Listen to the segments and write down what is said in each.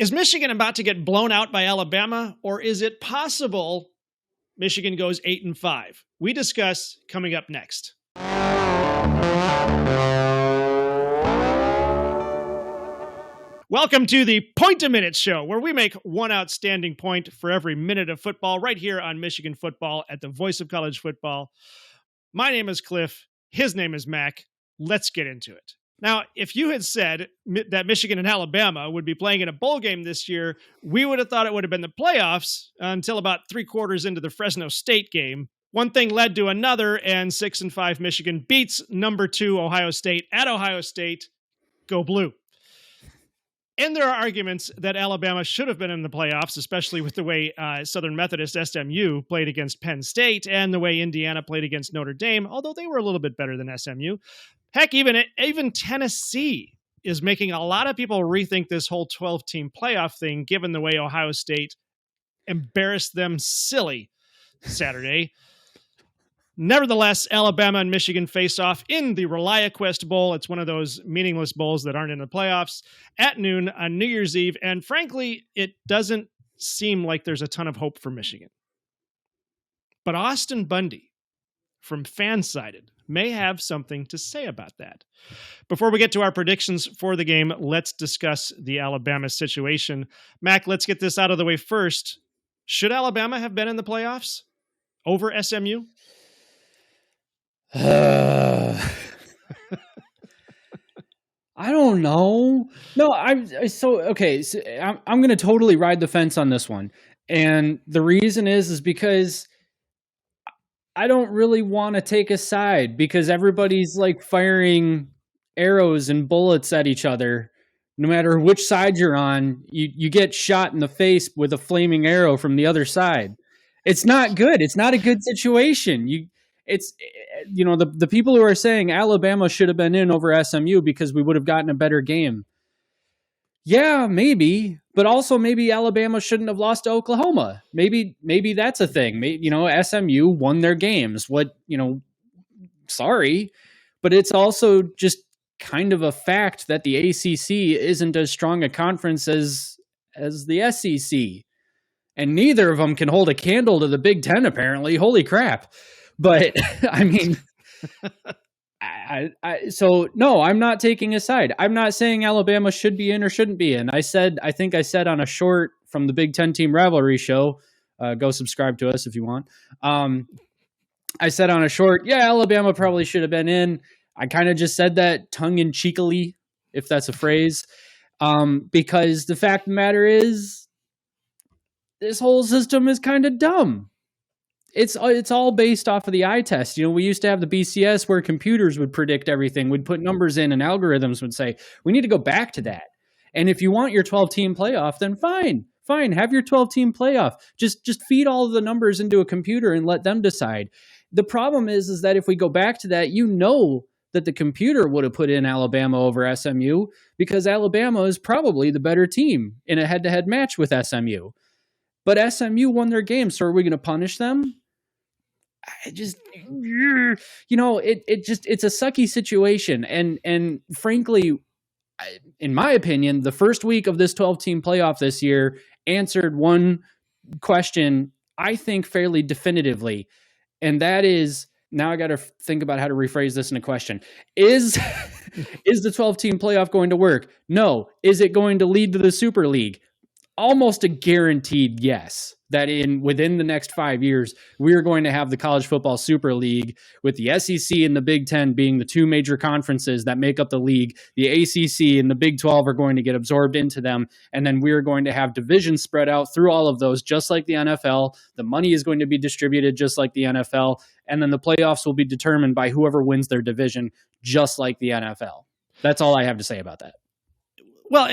Is Michigan about to get blown out by Alabama, or is it possible Michigan goes 8-5? We discuss coming up next. Welcome to the Point a Minute Show, where we make one outstanding point for every minute of football right here on Michigan Football at the voice of college football. My name is Cliff. His name is Mac. Let's get into it. Now, if you had said that Michigan and Alabama would be playing in a bowl game this year, we would have thought it would have been the playoffs until about 3/4 into the Fresno State game. One thing led to another, and 6-5 Michigan beats number 2 Ohio State at Ohio State. Go Blue. And there are arguments that Alabama should have been in the playoffs, especially with the way Southern Methodist SMU played against Penn State and the way Indiana played against Notre Dame, although they were a little bit better than SMU. Heck, even Tennessee is making a lot of people rethink this whole 12-team playoff thing, given the way Ohio State embarrassed them silly Saturday. Nevertheless, Alabama and Michigan face off in the Reliaquest Bowl. It's one of those meaningless bowls that aren't in the playoffs at noon on New Year's Eve. And frankly, it doesn't seem like there's a ton of hope for Michigan. But Austin Bundy from Fansided may have something to say about that. Before we get to our predictions for the game, let's discuss the Alabama situation. Mac, let's get this out of the way first. Should Alabama have been in the playoffs over SMU? I don't know. No, I'm going to totally ride the fence on this one. And the reason is because I don't really want to take a side, because everybody's like firing arrows and bullets at each other. No matter which side you're on, you get shot in the face with a flaming arrow from the other side. It's not good. It's not a good situation. The people who are saying Alabama should have been in over SMU because we would have gotten a better game. Yeah, maybe, but also maybe Alabama shouldn't have lost to Oklahoma. Maybe that's a thing. SMU won their games. Sorry, but it's also just kind of a fact that the ACC isn't as strong a conference as the SEC, and neither of them can hold a candle to the Big Ten. Apparently, holy crap! But I mean. So no, I'm not taking a side. I'm not saying Alabama should be in or shouldn't be in. I think I said on a short from the Big Ten Team Rivalry Show, go subscribe to us if you want. I said on a short, yeah, Alabama probably should have been in. I kind of just said that tongue-in-cheekily, if that's a phrase, because the fact of the matter is this whole system is kind of dumb. It's all based off of the eye test. We used to have the BCS where computers would predict everything. We'd put numbers in and algorithms would say, we need to go back to that. And if you want your 12-team playoff, then fine, have your 12-team playoff. Just feed all of the numbers into a computer and let them decide. The problem is that if we go back to that, that the computer would have put in Alabama over SMU because Alabama is probably the better team in a head-to-head match with SMU. But SMU won their game, so are we going to punish them? It's a sucky situation. And frankly, in my opinion, the first week of this 12-team playoff this year answered one question, I think, fairly definitively. And that is, now I got to think about how to rephrase this in a question. Is the 12-team playoff going to work? No. Is it going to lead to the Super League? Almost a guaranteed yes, that within the next 5 years, we are going to have the College Football Super League, with the SEC and the Big Ten being the two major conferences that make up the league. The ACC and the Big 12 are going to get absorbed into them, and then we are going to have divisions spread out through all of those, just like the NFL. The money is going to be distributed just like the NFL, and then the playoffs will be determined by whoever wins their division, just like the NFL. That's all I have to say about that. Well,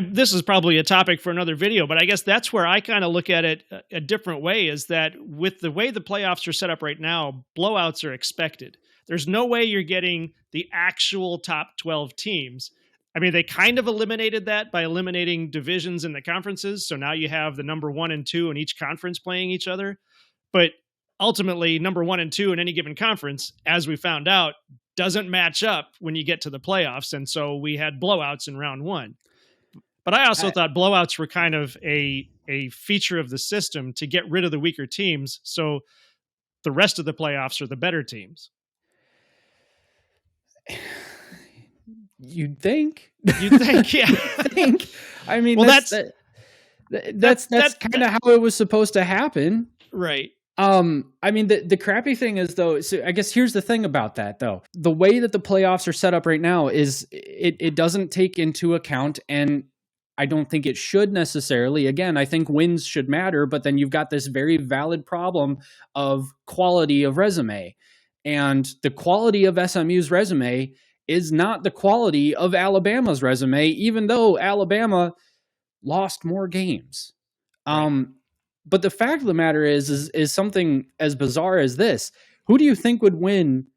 this is probably a topic for another video, but I guess that's where I kind of look at it a different way, is that with the way the playoffs are set up right now, blowouts are expected. There's no way you're getting the actual top 12 teams. I mean, they kind of eliminated that by eliminating divisions in the conferences. So now you have the number 1 and 2 in each conference playing each other. But ultimately, number 1 and 2 in any given conference, as we found out, doesn't match up when you get to the playoffs. And so we had blowouts in round 1. But I also thought blowouts were kind of a feature of the system to get rid of the weaker teams, so the rest of the playoffs are the better teams. You'd think. Yeah. You'd think. I mean, well, that's kind of how it was supposed to happen, right? I mean, the crappy thing is, though, so I guess here's the thing about that, though. The way that the playoffs are set up right now is it doesn't take into account, and I don't think it should necessarily. Again, I think wins should matter, but then you've got this very valid problem of quality of resume. And the quality of SMU's resume is not the quality of Alabama's resume, even though Alabama lost more games. Right. But the fact of the matter is something as bizarre as this. Who do you think would win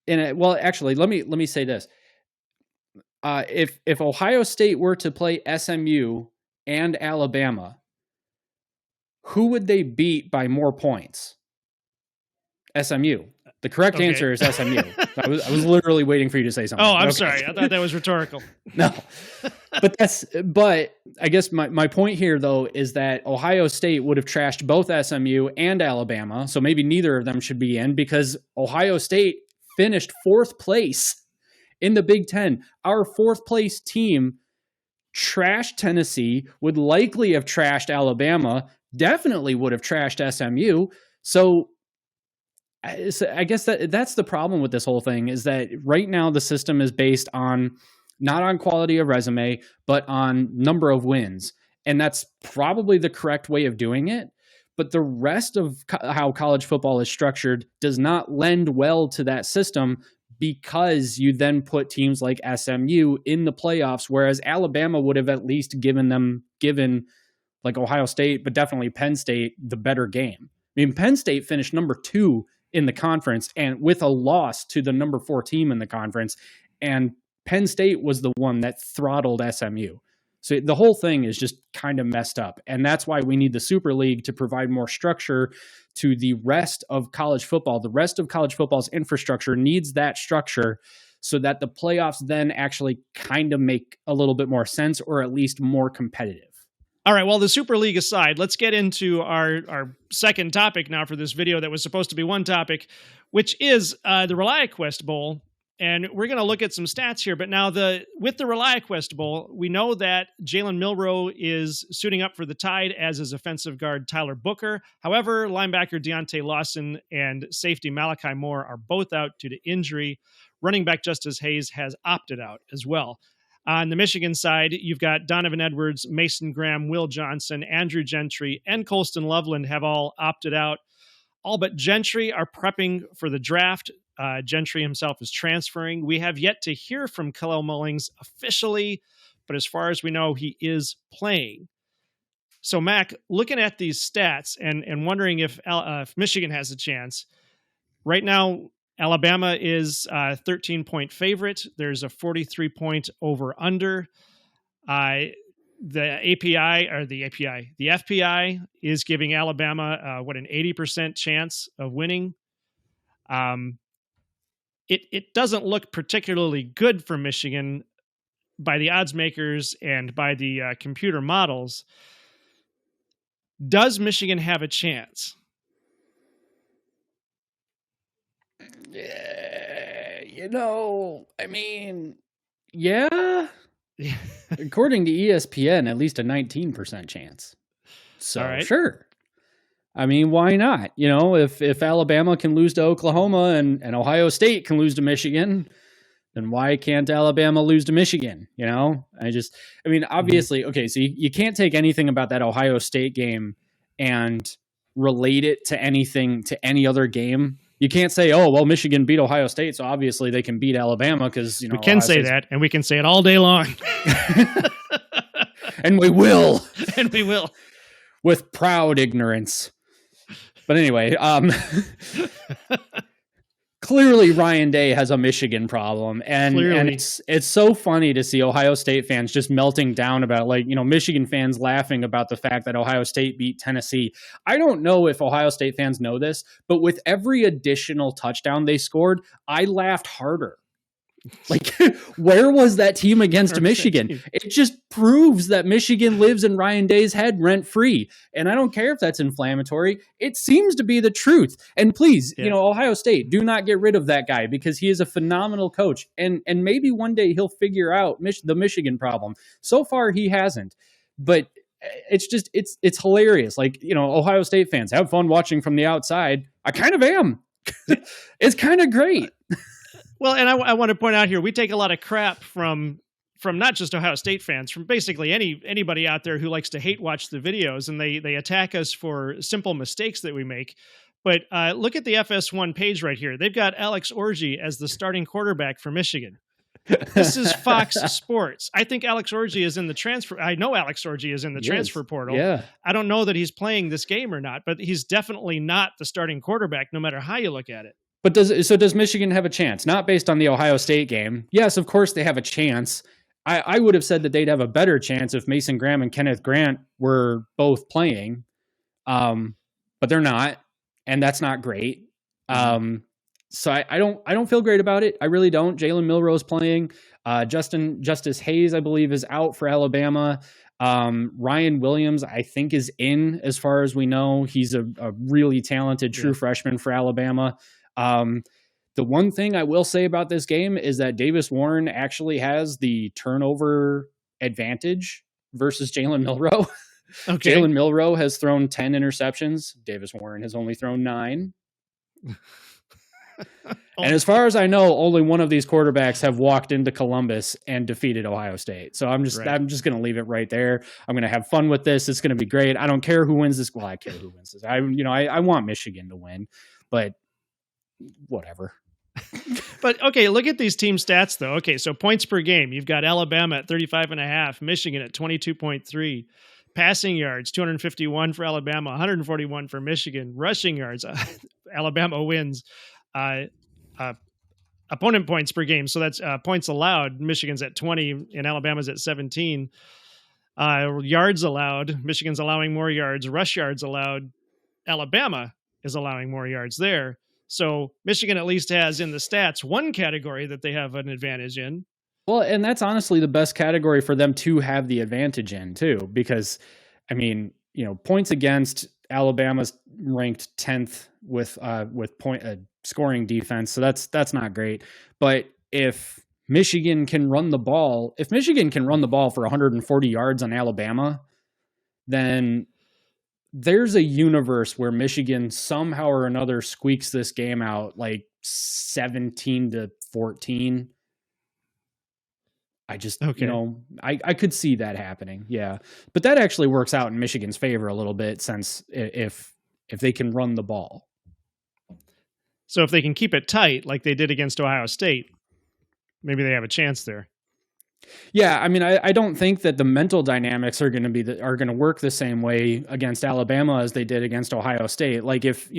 well, actually, let me say this. If Ohio State were to play SMU and Alabama, who would they beat by more points? SMU. The correct answer is SMU. I was literally waiting for you to say something. Oh, I'm sorry. I thought that was rhetorical. No. But I guess my point here, though, is that Ohio State would have trashed both SMU and Alabama, so maybe neither of them should be in, because Ohio State finished 4th place in the Big Ten. Our 4th place team trashed Tennessee, would likely have trashed Alabama, definitely would have trashed SMU. So I guess that's the problem with this whole thing, is that right now the system is based on not on quality of resume, but on number of wins. And that's probably the correct way of doing it. But the rest of how college football is structured does not lend well to that system, because you then put teams like SMU in the playoffs, whereas Alabama would have at least given like Ohio State, but definitely Penn State, the better game. I mean, Penn State finished number 2 in the conference, and with a loss to the number 4 team in the conference, and Penn State was the one that throttled SMU. So the whole thing is just kind of messed up. And that's why we need the Super League to provide more structure to the rest of college football. The rest of college football's infrastructure needs that structure so that the playoffs then actually kind of make a little bit more sense, or at least more competitive. All right, well, the Super League aside, let's get into our second topic now for this video that was supposed to be one topic, which is the Reliaquest Bowl. And we're going to look at some stats here. But now with the Reliaquest Bowl, we know that Jalen Milroe is suiting up for the Tide, as is offensive guard Tyler Booker. However, linebacker Deontay Lawson and safety Malachi Moore are both out due to injury. Running back Justice Hayes has opted out as well. On the Michigan side, you've got Donovan Edwards, Mason Graham, Will Johnson, Andrew Gentry, and Colston Loveland have all opted out. All but Gentry are prepping for the draft. Gentry himself is transferring. We have yet to hear from Kalel Mullings officially, but as far as we know, he is playing. So, Mac, looking at these stats and wondering if Michigan has a chance. Right now, Alabama is a 13-point favorite. There's a 43-point over-under. The FPI is giving Alabama an 80% chance of winning. It doesn't look particularly good for Michigan by the odds makers and by the computer models. Does Michigan have a chance? I mean, yeah. According to ESPN, at least a 19% chance. So, right. Sure. I mean, why not? If Alabama can lose to Oklahoma and Ohio State can lose to Michigan, then why can't Alabama lose to Michigan? Obviously, okay, so you can't take anything about that Ohio State game and relate it to any other game. You can't say, oh, well, Michigan beat Ohio State, so obviously they can beat Alabama because, we can say that, and we can say it all day long. And we will. And we will. With proud ignorance. But anyway, clearly Ryan Day has a Michigan problem. And it's so funny to see Ohio State fans just melting down about, Michigan fans laughing about the fact that Ohio State beat Tennessee. I don't know if Ohio State fans know this, but with every additional touchdown they scored, I laughed harder. Like, where was that team against Michigan? It just proves that Michigan lives in Ryan Day's head rent free. And I don't care if that's inflammatory. It seems to be the truth. And please, Ohio State, do not get rid of that guy because he is a phenomenal coach. And maybe one day he'll figure out the Michigan problem. So far, he hasn't. But it's just, it's hilarious. Like, Ohio State fans have fun watching from the outside. I kind of am. It's kind of great. Well, and I want to point out here, we take a lot of crap from not just Ohio State fans, from basically anybody out there who likes to hate watch the videos, and they attack us for simple mistakes that we make. But look at the FS1 page right here. They've got Alex Orji as the starting quarterback for Michigan. This is Fox Sports. I think Alex Orji is in the transfer. I know Alex Orji is in the transfer portal. Yeah. I don't know that he's playing this game or not, but he's definitely not the starting quarterback, no matter how you look at it. But does Michigan have a chance? Not based on the Ohio State game. Yes, of course they have a chance. I would have said that they'd have a better chance if Mason Graham and Kenneth Grant were both playing. But they're not, and that's not great. So I don't feel great about it. I really don't. Jalen Milroe's playing. Justice Hayes, I believe, is out for Alabama. Ryan Williams, I think, is in as far as we know. He's a really talented true freshman for Alabama. The one thing I will say about this game is that Davis Warren actually has the turnover advantage versus Jalen Milroe. Okay. Jalen Milroe has thrown 10 interceptions. Davis Warren has only thrown 9. And as far as I know, only one of these quarterbacks have walked into Columbus and defeated Ohio State. So I'm just going to leave it right there. I'm going to have fun with this. It's going to be great. I don't care who wins this. Well, I care who wins this. I want Michigan to win, but whatever. But okay, look at these team stats though. Okay, so points per game. You've got Alabama at 35.5, Michigan at 22.3. Passing yards, 251 for Alabama, 141 for Michigan. Rushing yards, Alabama wins. Opponent points per game. So that's points allowed. Michigan's at 20 and Alabama's at 17. Yards allowed. Michigan's allowing more yards. Rush yards allowed. Alabama is allowing more yards there. So Michigan at least has in the stats one category that they have an advantage in. Well, and that's honestly the best category for them to have the advantage in too, because points against, Alabama's ranked 10th with point scoring defense. So that's not great. But if Michigan can run the ball, for 140 yards on Alabama, then there's a universe where Michigan somehow or another squeaks this game out like 17-14. I just, I could see that happening. Yeah. But that actually works out in Michigan's favor a little bit, since if they can run the ball. So if they can keep it tight, like they did against Ohio State, maybe they have a chance there. Yeah. I mean, I don't think that the mental dynamics are going to work the same way against Alabama as they did against Ohio State. Like if,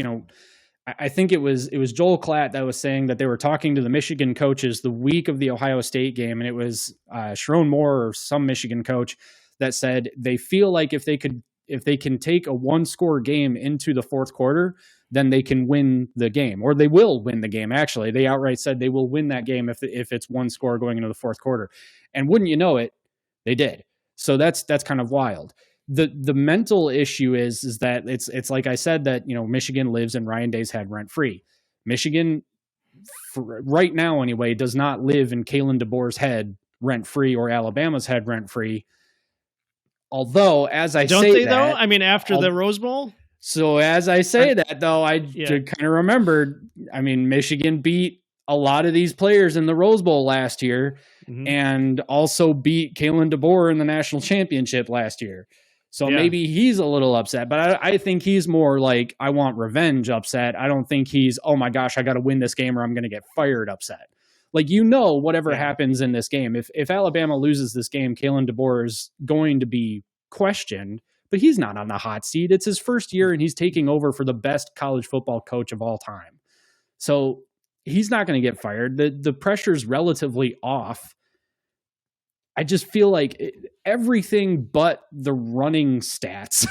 I think it was Joel Klatt that was saying that they were talking to the Michigan coaches the week of the Ohio State game. And it was Sharon Moore or some Michigan coach that said they feel like if they can take a 1-score game into the fourth quarter, then they can win the game, or they will win the game. Actually, they outright said they will win that game if it's 1 score going into the fourth quarter. And wouldn't you know it, they did. So that's kind of wild. The mental issue is that it's like I said, that Michigan lives in Ryan Day's head rent free. Michigan, right now anyway, does not live in Kalen DeBoer's head rent free or Alabama's head rent free. Although, as I don't say they that, though? I mean, after the Rose Bowl. So as I say that though, I kind of remembered. I mean, Michigan beat a lot of these players in the Rose Bowl last year, and also beat Kalen DeBoer in the national championship last year. So maybe he's a little upset, but I think he's more like, I want revenge upset. I don't think he's, oh my gosh, I got to win this game or I'm going to get fired upset. Like, whatever happens in this game, if Alabama loses this game, Kalen DeBoer is going to be questioned, but he's not on the hot seat. It's his first year and he's taking over for the best college football coach of all time. So he's not going to get fired. The pressure's relatively off. I just feel like everything but the running stats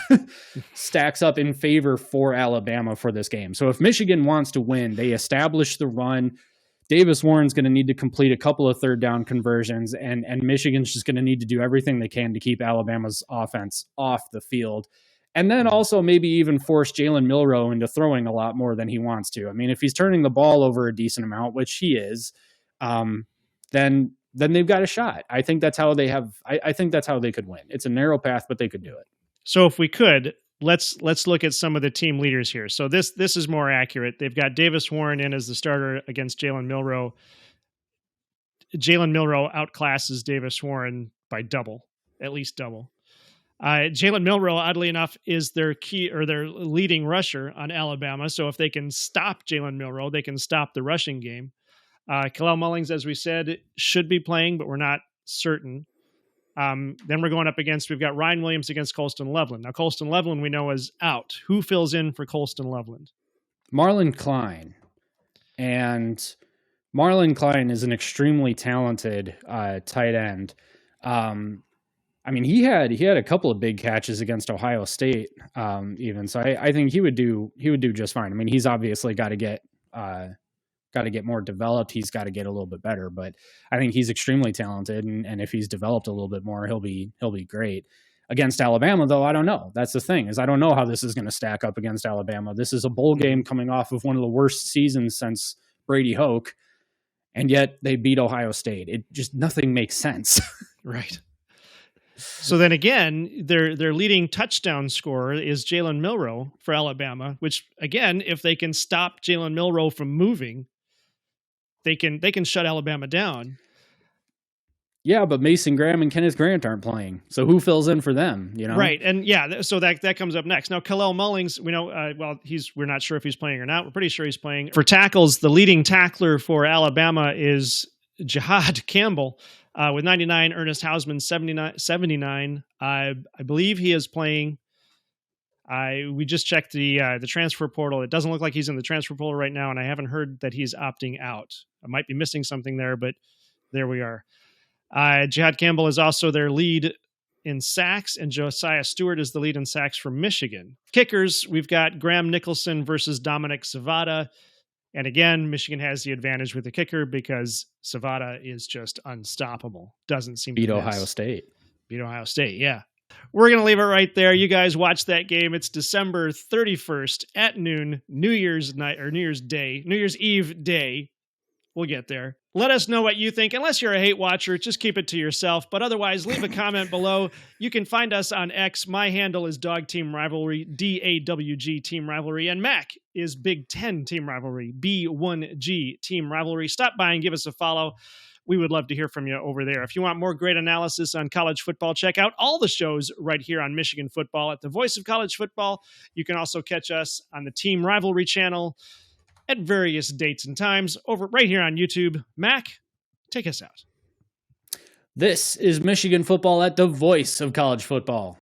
stacks up in favor for Alabama for this game. So if Michigan wants to win, they establish the run. Davis Warren's going to need to complete a couple of third down conversions, and Michigan's just going to need to do everything they can to keep Alabama's offense off the field. And then also maybe even force Jalen Milroe into throwing a lot more than he wants to. I mean, if he's turning the ball over a decent amount, which he is, then they've got a shot. I think that's how they have. I think that's how they could win. It's a narrow path, but they could do it. So if we could, let's look at some of the team leaders here. So this is more accurate. They've got Davis Warren in as the starter against Jalen Milroe. Jalen Milroe outclasses Davis Warren by double, at least double. Jalen Milroe, oddly enough, is their key or their leading rusher on Alabama. So if they can stop Jalen Milroe, they can stop the rushing game. Kalel Mullings, as we said, should be playing, but we're not certain. Then we're going up against, we've got Ryan Williams against Colston Loveland. Now, Colston Loveland we know is out. Who fills in for Colston Loveland? Marlon Klein. And Marlon Klein is an extremely talented tight end. I mean, he had a couple of big catches against Ohio State, even. So I think he would do just fine. I mean, he's obviously got to get more developed. He's got to get a little bit better, but I think he's extremely talented. And if he's developed a little bit more, he'll be great. Against Alabama, though, I don't know. That's the thing, is I don't know how this is going to stack up against Alabama. This is a bowl game coming off of one of the worst seasons since Brady Hoke, and yet they beat Ohio State. It just, nothing makes sense. Right. So then again, their leading touchdown scorer is Jalen Milroe for Alabama, which again, if they can stop Jalen Milroe from moving, they can shut Alabama down. Yeah, but Mason Graham and Kenneth Grant aren't playing. So who fills in for them, you know? Right. And yeah, so that comes up next. Now, Kalel Mullings, we know, we're not sure if he's playing or not. We're pretty sure he's playing. For tackles, the leading tackler for Alabama is Jihad Campbell. With 99, Ernest Hausman 79. I believe he is playing. We just checked the transfer portal. It doesn't look like he's in the transfer portal right now, and I haven't heard that he's opting out. I might be missing something there, but there we are. Jihad Campbell is also their lead in sacks, and Josiah Stewart is the lead in sacks for Michigan. Kickers, we've got Graham Nicholson versus Dominic Savada. And again, Michigan has the advantage with the kicker because Savada is just unstoppable. Doesn't seem to beat Ohio State. Beat Ohio State, yeah. We're going to leave it right there. You guys watch that game. It's December 31st at noon, New Year's night or New Year's Eve day. We'll get there. Let us know what you think. Unless you're a hate watcher, just keep it to yourself. But otherwise, leave a comment below. You can find us on X. My handle is Dog Team Rivalry, DAWG Team Rivalry. And Mac is Big Ten Team Rivalry, B1G Team Rivalry. Stop by and give us a follow. We would love to hear from you over there. If you want more great analysis on college football, check out all the shows right here on Michigan Football at the Voice of College Football. You can also catch us on the Team Rivalry channel at various dates and times over right here on YouTube. Mac, take us out. This is Michigan Football at the Voice of College Football.